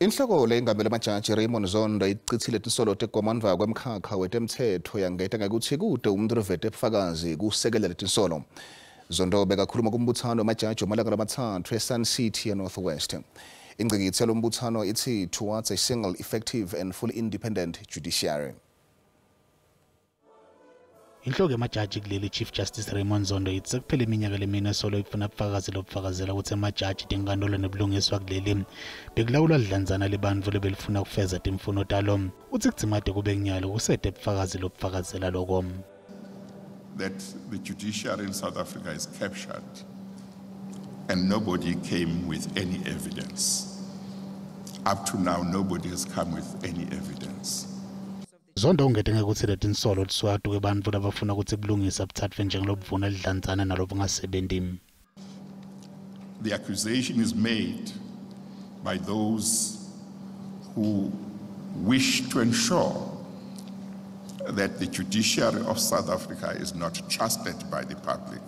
Inhloko lengamele amajaji Raymond Zondo ichithile tinsolo tegomandva kwemkhakha wetemthetho yangeta ngakuthi kude umuntu ovete ubufakazi kusekela tinsolo. Zondo bekakhuluma kumbuthano wamajaji omalanga amathathu eSun City eNorthwest. Ingcikitsi yalombuthano ithi towards a single, effective and fully independent judiciary. Inhloko yamajaji kuleli Chief Justice Raymond Zondo ithi sekuphela iminyaka lemine solo ifuna ubufakazela ukuthi amajaji tinkantolo nebulungiswa kuleli bekulawulwa dlanzana lebantfu lebelifuna kufeza timfuno talo. Uthi kudzimade kube kunyalo kusete ubufakazela loko. That the judiciary in South Africa is captured and nobody came with any evidence. Up to now, nobody has come with any evidence. Zondo ungetenge ukuthi letinsolo tiswatu kwebantfu labafuna ukuthi kulungisa buthatfwe njengelobuvuna lidlanzana nalobungasebenzi. The accusation is made by those who wish to ensure that the judiciary of South Africa is not trusted by the public,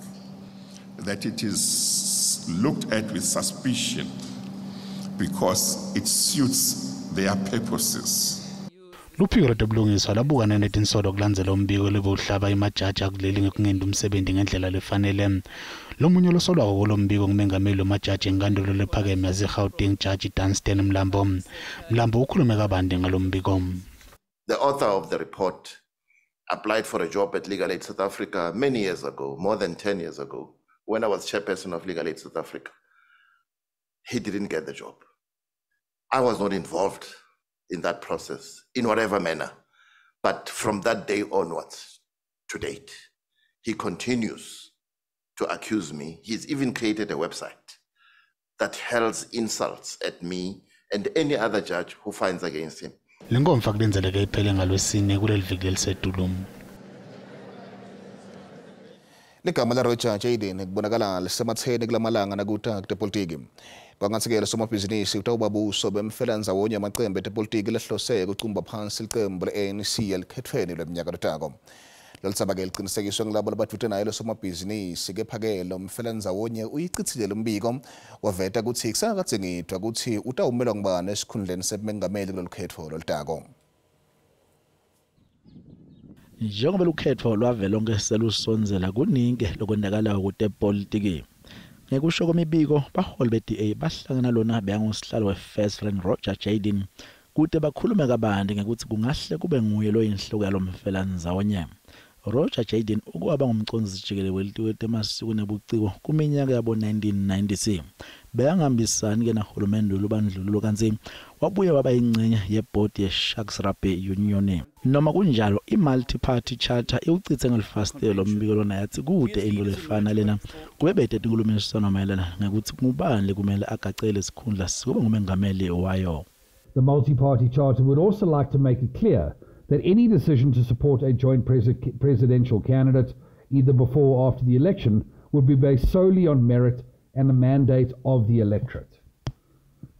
that it is looked at with suspicion because it suits their purposes. Luphiko lwetebulungiswa labukana netinsolo kulandzela umbiko lebuhlaba imajaji akuleli ngekungenda umsebenzi ngendlela lefanele. Lomunye losolwako kulombiko ngumengameli wamajaji enkantolo lephakeme yase-Gauteng Judge Dunstan Mlambo ukhulume kabande ngalombiko. The author of the report applied for a job at Legal Aid South Africa many years ago, more than 10 years ago, when I was chairperson of Legal Aid South Africa. He didn't get the job. I was not involved in that process in whatever manner. But from that day onwards to date, he continues to accuse me. He's even created a website that hurls insults at me and any other judge who finds against him. Lenkomfa kulenzeleke iphele ngalwesine kuleli viki lelisetulu. Ligama la Roger Jaden kubonakala lisematheni kulamalanga nakuta tepolitiki. Kwangathekela somabhizinisi utawubabuso bemfelandawonye amaqembu etepolitiki lehlose ukucumba phansi iqembu le-ANC elikhethweni lweminyaka lotako. Lolutsaba-ke liqinisekiswe ngilabo labathuthe naye losomabhizinisi kephakelo umfelandawonye uyichithile lombiko waveta ukuthi kusakadzingidwa ukuthi utawumelwa ngubani esikhundleni semengameli kulolu khetho lolutako. Njengoba ukhetho lwavelonke selusonzela kuningi lokwendakalayo kutepolitiki. Ngekusho kwemibiko baholi be-DA bahlangana lona beyangosihlalo we-First Friend Roger Jaden kude bakhulume kabandi ngekuthi kungahle kube nguye lo yinhloko yalomfelandawonye. Roger Jaden ukwaba ngumcondzisi jikelele welitiwete emasiko nebuciko kuminyaka yabo 1996 beyangihambisani ke nahulumende lobandlululo kanti wabuye waba ingcenye yebhodi ye-Sharks Rugby Union. Noma kunjalo i-multi-party charter iwucithe ngelifastelo lombiko lona yathi kude into lefana lena kube bede tinkulumiswano mayelana ngekuthi ngubani kumele agacele isikhundla sikuba ngumengameli wayo. The multi-party charter would also like to make it clear that any decision to support a joint presidential candidate, either before or after the election, would be based solely on merit and the mandate of the electorate.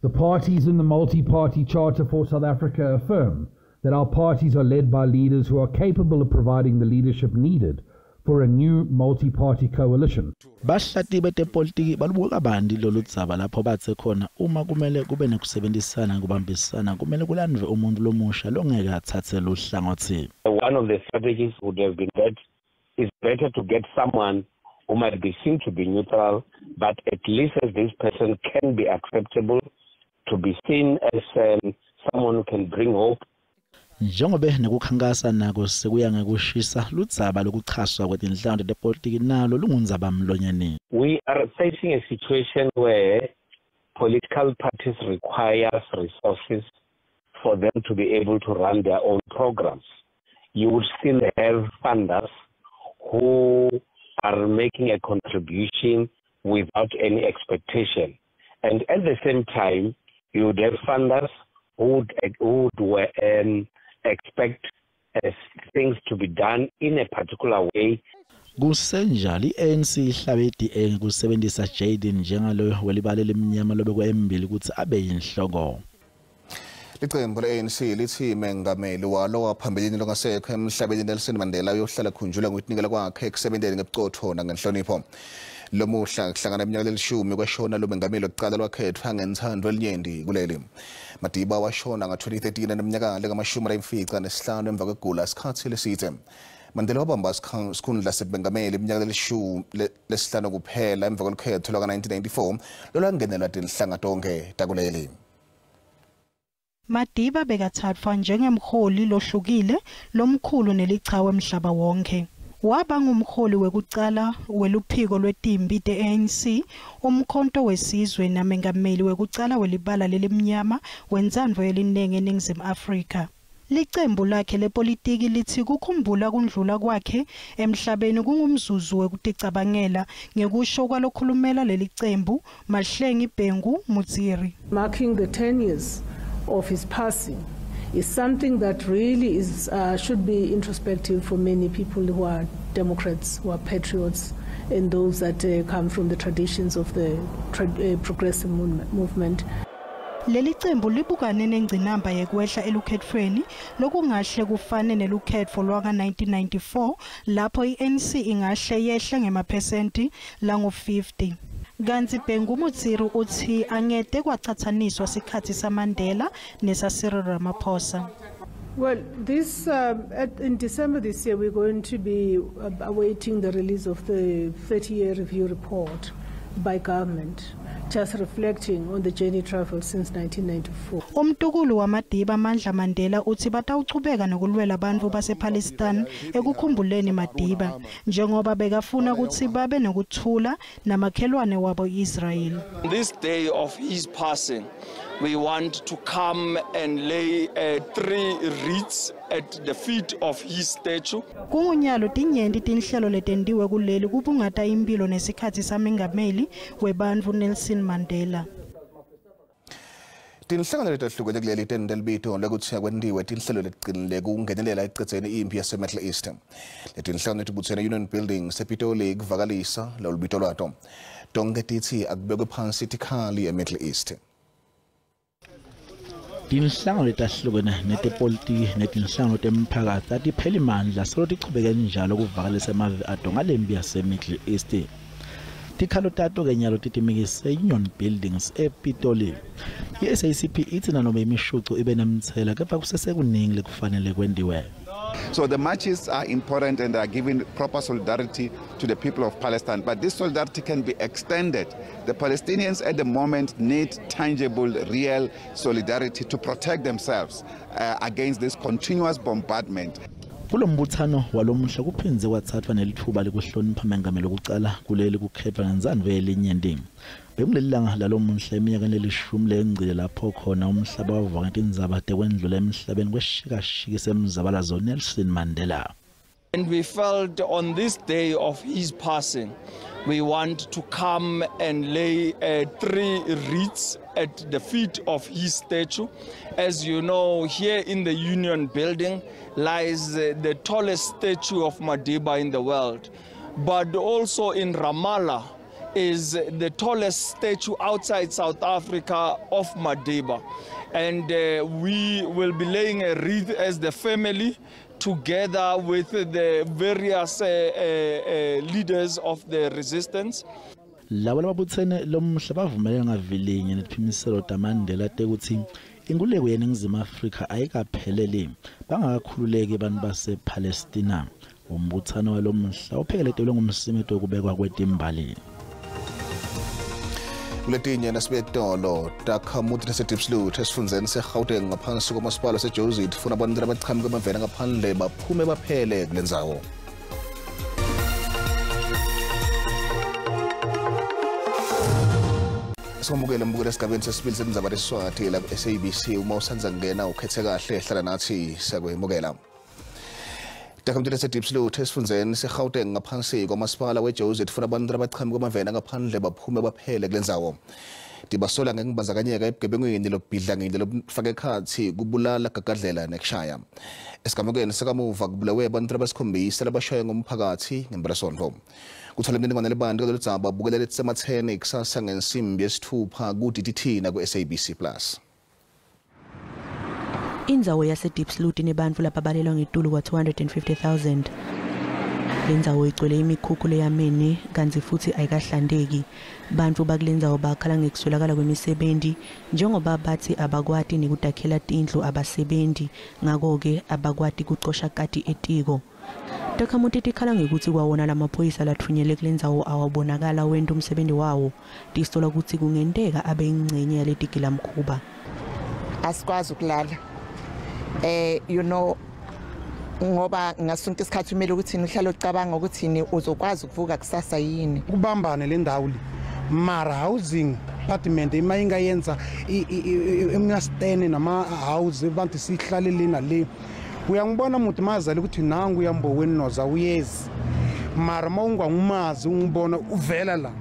The parties in the multi-party charter for South Africa affirm that our parties are led by leaders who are capable of providing the leadership needed for a new multi-party coalition. Bahlati betepolitiki balubuka bandi lolu dzaba lapho bathe khona uma kumele kube nekusebenzisana kubambisana kumele kulandwe umuntu lomusha longeke athathe lo hlangothi. One of the strategies would have been that it's better to get someone who might be seen to be neutral, but at least as this person can be acceptable, to be seen as someone who can bring hope. Njengobe nekukhankasa nako sekuya ngekushisa ludzaba lokuchaswa kwetinhlangothi tepolitiki nalo lungundzaba mlonyeni. We are facing a situation where political parties require resources for them to be able to run their own programs. You would still have funders who are making a contribution without any expectation. And at the same time, you would have funders who would expect things to be done in a particular way. Kusenjalo i-ANC ihlabe i-DA ngokusebenzisa Jaden njengalo welibale lemnyama lobekwa embili ukuthi abe yinhloko. Iqembu le-ANC lithi mengameli walo waphambilini longasekho emhlabeni Nelson Mandela uyohlala khunjulwa ngokunikela kwakhe ekusebenzeni ngebucotho nangenhlonipho. lo muhla kuhlangana iminyaka lelishumi kwashona lo mengameli wokuqala lwakhethwa ngenthando elinyenti kuleli. Madiba washona nga-2013 eneminyaka lengama-45 emva kwegula isikhathi lesithe. Mandela wabamba isikhundla sebengameli iminyaka lesihlanu kuphela emva kolukhetho lwaka-1994 lolwangenelwa tinhlanga tonke takuleli. Madiba bekathathwa njengemholi lohlukile lomkhulu nelichawe emhlaba wonke. Waba ngumholi wekucala weluphiko lwetimbi te-ANC, umkhonto wesizwe namengameli wekucala welibala lelimnyama wentsandvo yelinenge eNingizimu Afrika. Licembu lakhe lepolitiki lithi kukhumbula kundlula kwakhe emhlabeni kungumzuzu wekuticabangela ngekusho kwalokhulumela lelicembu Mahlengi Bhengu Mutsiri. Marking the 10 years of his passing is something that really is should be introspective for many people who are Democrats, who are patriots, and those that come from the traditions of the progressive movement. Leli cembu libukane nengcinamba yekwehla elukhethweni lokungahle kufane nelukhetfo lwaka-1994 lapho i-ANC ingahle yehle ngemaphesenti langu-50. Kanti Bhengu Mutsiri uthi angete kwachathaniswa sikhathi saMandela nesa-Cyril Ramaphosa. Well, this in December this year, we're going to be awaiting the release of the 30-year review report by government, just reflecting on the journey traveled since 1994. Umtukulu waMadiba Mandla Mandela uthi batawuchubeka nokulwela abantu basePalestine ekukhumbuleni Madiba njengoba bekafuna ukuthi babe nokuthula namakhelwane wabo Israel. This day of his passing, we want to come and lay 3 wreaths at the feet of his statue. Kungunyalo tinyenti tinhlelo letendiwe kuleli kubungata impilo nesikhathi samengameli webantfu Nelson Mandela. Tinhlangano letahlukene kuleli tende libito lekuthiya kwendiwe tinhlelo letiqinile kungenelela ekuqedzeni impi yaseMiddle East. Letinhlangano tibutsene Union Building sePitoli kuvakalisa lolubito lwato. Tonke tithi akubekwe phansi tikhali eMiddle East. Tinhlangano letahlukene netepolitiki netinhlangano temphakatsi atipheli mandla solo tichubeke njalo kuvakalisa emave ato ngalempi yaseMiddle East. Tikhalo tato kenyalo titimikise Union Buildings ePitoli. I-SABC ithi nanoma imishuco ibe nemthela kepha kusesekuningi lekufanele kwendiwe. So the marches are important and they are giving proper solidarity to the people of Palestine, but this solidarity can be extended. The Palestinians at the moment need tangible, real solidarity to protect themselves against this continuous bombardment. Kulombuthano walomhla kuphinze kwathathwa nelithuba lekuhlonipha mengameli wokucala kuleli kukhethwa ngenzandvo yelinyenti. Bekulelanga lalomhla eminyakeni lelishumi lengcile lapho khona umhlaba wavanga Tindzaba tekwendlula emhlabeni kweshikashiki semzabalazo Nelson Mandela. And we felt on this day of his passing, we want to come and lay 3 wreaths at the feet of his statue. As you know, here in the Union Building lies the tallest statue of Madiba in the world. But also in Ramallah is the tallest statue outside South Africa of Madiba. And we will be laying a wreath as the family together with the various leaders of the resistance. Labo lababuthene lomhla bavumelana ngavilinye netiphimiselo taMandela tekuthi inkululeko yeNingizimu Afrika ayikaphelele bangakakhululeki abantu basePalestina. Umbuthano walomhla uphekeletelwe ngumsimeto wokubekwa kwetimbali. Kuletinye nasibetolo takhamuti naseDiepsloot esifundeni seGauteng ngaphansi komasipala seJoseph funa abantu abaqhamuka emaveni ngaphandle baphume baphele kulendzawo. Somukele mbukele esigabeni sesibili seTindzaba teSiswati la SABC uma usanza ngena ukhethe kahle hlala nathi siyakwemukela. Takhamuti naseDiepsloot esifundeni seGauteng ngaphansi komasipala weJoseph funa abantu abaqhamuka emaveni ngaphandle baphume baphele kulendzawo. Tibasola ngekubazakanyeka ebugebengweni lobhidlangile lobufaka ekhathi kubulala gagadlela nekushaya. Esigamukeni sekamuva kubulawe abantu abasikhombisa labashaya ngomphakathi ngempelasonto. Kuthola imininingwane lebantu loludzaba bukela lethisematheni kusasa ngensimbi yesithupha ku-DTT naku-SABC+. Indzawo yaseDiepsloot inebantfu lababalelwa ngetulu kwa 250,000. Lendzawo igcwele imikhukhu leyamene kanti futhi ayikahlandeki. Bantu bakulenzawo bakhala ngekuswelakala kwemisebenzi njengoba bathi abakwati nikudakhela tindlu abasebenzi ngako-ke abakwati kucosha kati etiko. Takhamuti tikhala ngekuthi kwawona lamaphoyisa lathunyele kulendzawo awabonakala wenda umsebenzi wawo tisola ukuthi kungenteka abe ingcenye yaletigila mkhuba. Asikwazi ukulala ngoba ngasunta isikhathi umele ukuthi uhlale ucabanga ukuthi uzokwazi ukuvuka kusasa yini. Kubambane le ndawo le mara housing department imayingayenza emastene nama house abantu sihlale lena le uyangibona umuntu mazali ukuthi nangu uyamboweni noza uyezi mara mawungangumazi ungibona uvela la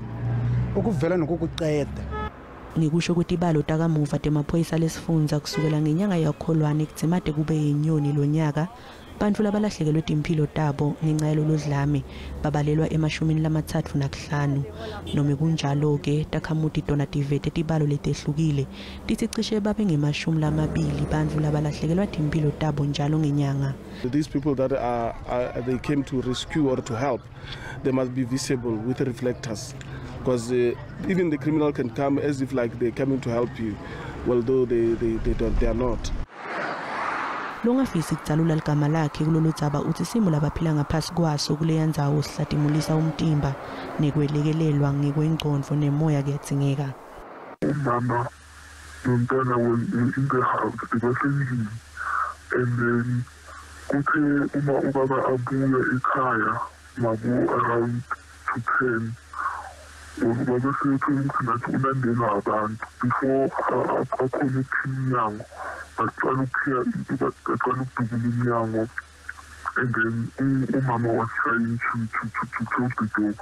ukuvela nokukuqeda. Ngikusho ukuthi ibalo takamuva temaphoyisa lesifundza kusukela ngenyanga yakholwane kuthemade kube yinyoni lonyaka bantu labalahlekelwe impilo tabo ngenxa yalolodlame babalelwa ema-35 noma kunjalo ke takhamuti donativete tibalo letehlukile tithi cishe babe nge-20 bantu labalahlekelwa impilo tabo njalo ngenyanga. These people that they came to rescue or to help, they must be visible with reflectors, because even the criminal can come as if like they're coming to help you, although they are not. Longafisi kudzalula ligama lakhe kuloludzaba uthi simo labaphila ngaphasi kwaso kuleyandzawo sihlatimulisa umtimba nekwelekelelwa ngekwengcondvo nemoya kuyadzingeka. Umama nomntwana in the house bebahlekile, and then kuthe uma ubaba abuya ekhaya mabo around 2:10 ubaba seyethola ukuthi nathi ulandela abantu before akhona ukuthinyango baqala ukudukula iminyango, and then umama was trying to close the door.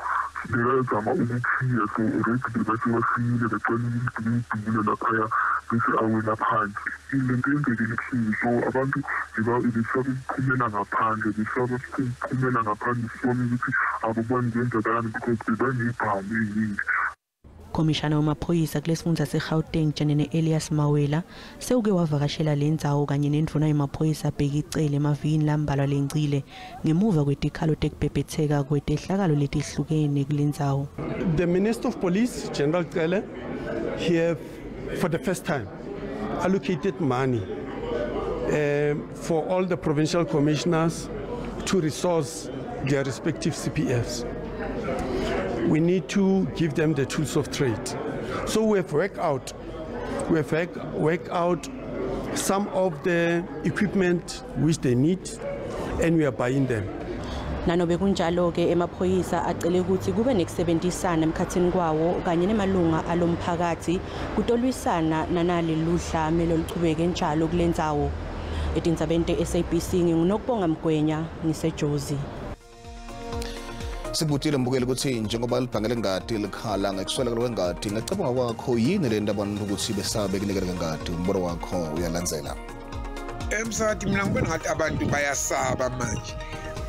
Bekazama ukukhiya, so already bebasebafikile baqala ukudukula laphaya bese awela phansi. Lento yenzekile ebusuku, so abantu besaba ukuphumela ngaphandle sibone ukuthi abobani kwenzakalani because bebanebhamu eyiningi. Komishana wamaphoyisa kulesifundza seGauteng Janene Elias Mawela sewuke wavakashela lendzawo kanye nendvuna yamaphoyisa abheka icele emavikini lambalwa lencile ngemuva kwetikhalo tekubhebhetheka kwetehlakalo letihlukene kulendzawo. The Minister of Police, General Cele, here for the first time allocated money for all the provincial commissioners to resource their respective CPFs. We need to give them the tools of trade. So we have worked out some of the equipment which they need, and we are buying them. Nanobe kunjalo ke emaphoyisa acele ukuthi kube nekusebenzisana emkhathini kwawo kanye nemalunga alomphakathi kutolwisana nanale ludlame loluchubeke njalo kulendzawo. Etindzabeni SABC ngingunokubonga Mgwenya ngiseJozi. Sibutile mbukeli ukuthi njengoba libhangele ngati likhala ngekuswelakala kwengati ngicabanga kwakho yini le ndaba ukuthi besabe kunikela ngengati umbono wakho uyalandzela. Emsakathi mina ngibona ngathi abantu bayasaba manje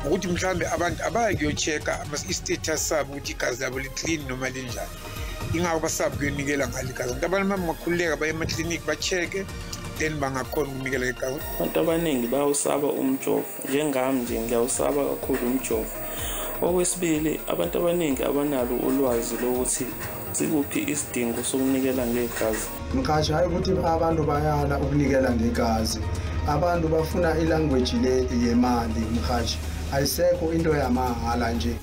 ukuthi mhlambe abantu abaye kuyochecka i-status sabo ukuthi igazi labo li-clean noma linjani. Ingako basaba kuyonikela ngalo igazi. Abantu mabakhululeka baye emaklinikhi bachecke then bangakhona ukunikela igazi. Abantu abaningi bayawusaba umjovo njengami nje ngiyawusaba kakhulu umjovo. Okwesibili abantu abaningi abanalo ulwazi lokuthi sikuphi isidingo sokunikela ngegazi. Mkhathi hayi ukuthi abantu bayala ukunikela ngegazi. Abantu bafuna ilanguage le yemali mkhathi. Ayisekho into yamahala nje.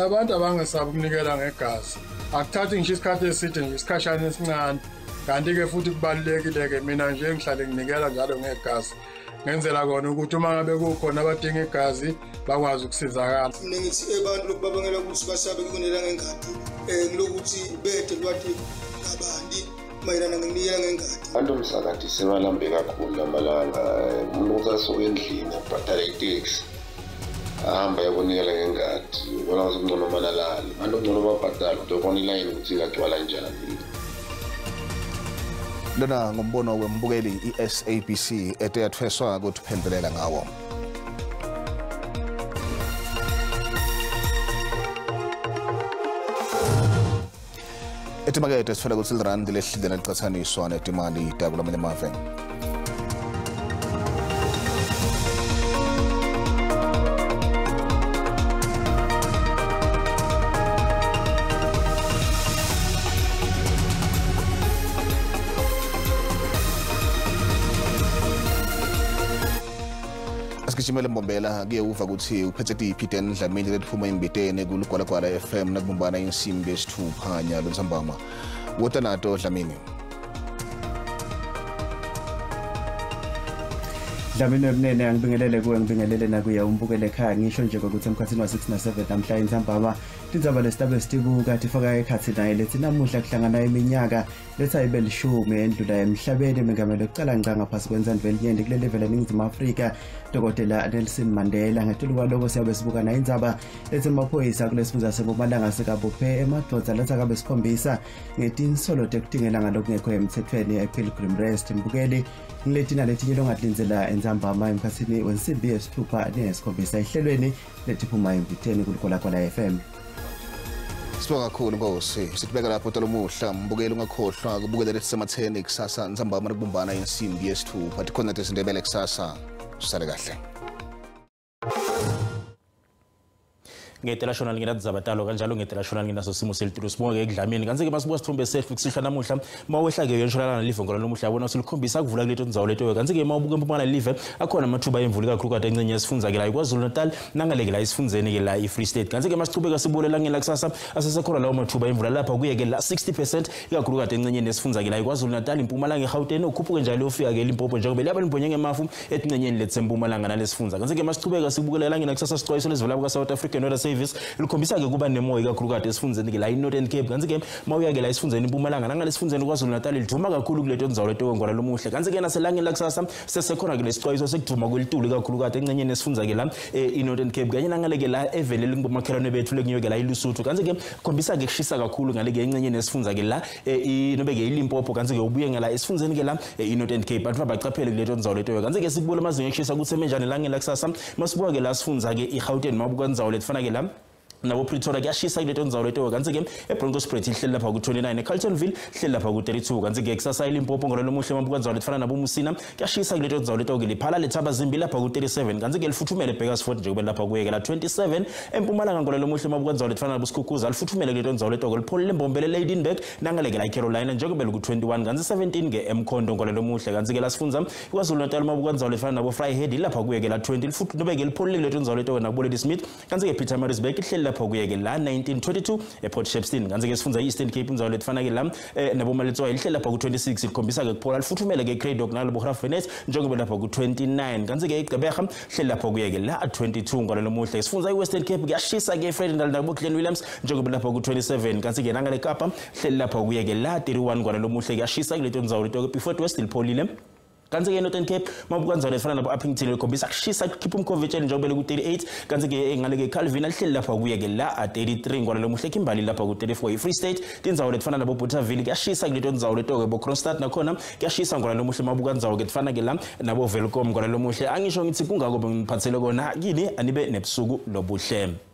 Abantu abangesabi ukunikela ngegazi. Akuthathi ngisho isikhathi eside nje isikhashana esincane. Kanti ke futhi kubalulekile ke mina nje ngihlale nginikela njalo ngegazi. Ngenzela kona ukuthi uma ngabe kukhona abadinga igazi bakwazi ukusizakala. Mina ngithi abantu lokubabangela ukuthi basabe kunela ngengadi ngilokuthi bethe lwathi ngabandi mayelana nginikela ngengadi. Abantu msakathi sebalambe kakhulu lamalanga umuntu asuke endlini abhatala itaxi ahamba yakunikela ngengadi ubona ngcono manalala abantu ngcono babhatala utobona ilayini ukuthi igagcwala njani. Lona ngombono wembukeli iSABC eteyathweswa ukuthi phendulela ngawo. Etimakete sifuna ukuthi lirandi lehlile nelicathaniswa netimali takulamanye amave. Sigijimele Mbombela ngiyeuva ukuthi uphethe iPhiten Dlamini leliphuma imbitene kuLugwalagwala FM nakubumbana insimbi yesithupha nyalo Nzambama. Wota nato Dlamini. Dlamini mnene angibingelele kuwe ngibingelele nakuya umbukele ekhaya ngisho nje ukuthi emkhathini wa6 na7 namhla inzambama Tindzaba lesitabe sitibuka tifaka ekhathi naye lethi namuhla kuhlangana iminyaka letha ibe 10 endlula emhlabeni mengamelo oqala ngqa ngaphasi kwenzandla elinyende kule level eNingizimu Afrika Dokotela Nelson Mandela ngetulu kwaloko siyabe sibuka na indzaba lethi amaphoyisa kulesifuza seMpumalanga sekabophe emadodza letha kabe sikhombisa ngetinsolo tekutingela ngalokungekho emthethweni ePilgrim Rest mbukeli ngiletina letinye longadlinzela enzambama emkhathini wensimbi yesithupha nesikhombisa ihlelweni letiphuma imbiteni kuLugwalagwala FM. Sibonga kakhulu Nkosi. Sitibeka lapho tolomuhla mbukeli ungakhohlwa kubukela lethi sematheni kusasa Nzambama nakubumbana insimbi yesithupha tikhona tesindebele kusasa sisale kahle. Ngetela ngina Tindzaba kanjalo ngetela nginaso simo selitulu sibonke ekudlamini kanti ke masibuka sithombe selfie kusihla namuhla mawehla ke yonshonalana live ngola lomuhla yabona silikhombisa kuvula kuletho ndzawo leto kanti ke mawubuka eMpumalanga live akhona amathuba emvuli kakhulu kade encenye yesifundza ke la iKwaZulu Natal nangaleke la isifundzeni ke la iFree State kanti ke masichubeka sibulela ngela kusasa asesekhona lawo mathuba emvula lapha kuye ke la 60% ikakhulu kade encenye nesifundza ke la iKwaZulu Natal iMpumalanga eGauteng ukhuphuke njalo ufika ke eLimpopo njengoba laba limbonye ngemafu etincenyeni letsempumalanga nalesifundza kanti ke masichubeka sibukelela ngela kusasa sixwayiso lesivela kwa South African Weather Service likhombisa ke kuba nemoya kakhulu kade esifundzeni ke la iNorthern Cape kanti ke mawuya ke la isifundzeni iMpumalanga nangalesifundzeni kwaZulu Natal liduma kakhulu kuleto ndzawo leto ngora lomuhle kanti ke naselangeni la kusasa sesekhona ke lesixwayiso sekuduma kwelitulu kakhulu kade encenyeni esifundza ke la iNorthern Cape kanye nangaleke la evelele ngomakhelwane bethu lekunyo ke la iLusuthu kanti ke khombisa ke kushisa kakhulu ngaleke encenyeni esifundza ke la inobe ke iLimpopo kanti ke ubuye ngala esifundzeni ke la iNorthern Cape abantu bacaphele kuleto ndzawo leto kanti ke sikubona amazinga ekushisa ukuthi semenjani langeni la kusasa masibuka ke la sifundza ke iGauteng mabuka ndzawo letfana ke la nabo Pretoria kuyashisa kuleto ndzawo leto kanti ke eBroncosspruit ihleli lapha ku29 eCarltonville ihleli lapha ku32 kanti ke kusasa eLimpopo ngolo lomuhle mabuka ndzawo letfana nabo Musina kuyashisa kuleto ndzawo leto ke liphala lethaba zimbi lapha ku37 kanti ke lifuthumele Bakersford nje kube lapha kuye ke la 27 eMpumalanga ngolo lomuhle mabuka ndzawo letfana nabo Skukuza lifuthumele kuleto ndzawo leto liphole Mbombela Ladyburg nangaleke la Carolina nje kube ku21 kanti 17 ke eMkhondo ngolo lomuhle kanti ke lasifundza kwaZulu Natal mabuka ndzawo letfana nabo Vryhead lapha kuye ke la 20 lifuthumele ke liphole kuleto ndzawo leto nabo Lady Smith kanti ke Pietermaritzburg ihleli lapha kuye ke la 1922 ePort Shepstone kanti ke sifundza eEastern Cape indzawo letfana ke la nabo Maletswayo ihleli lapha ku26 likhombisa ke kuphola lifuthumele ke Craddock nalabo Graafrenet njengoba lapha ku29 kanti ke eGqeberha ihleli lapha kuye ke la 22 ngalo lomuhle sifundza eWestern Cape kuyashisa ke Fredendal nabo Glen Williams njengoba lapha ku27 kanti ke nangale Kapa ihleli lapha kuye ke la 31 ngalo lomuhle kuyashisa kuleto ndzawo leto ke Beaufort West lipholile kanti ke Northern Cape mabuka ndzawo lefana nabo Uppington likhombisa kushisa kukhipha umconvention njengoba ku38 kanti ke ngale ke Calvin alihleli lapha kuye ke la 33 ngalo lomuhle Kimberley lapha ku34 iFree State tindzawo lefana nabo Bothaville kuyashisa kuleto ndzawo leto ke bo Kroonstad nakhona kuyashisa ngalo lomuhle mabuka ndzawo ke tfana ke la nabo Welcome ngalo lomuhle angisho ngithi kungako bengiphathele kona kini anibe nebusuku lobuhle.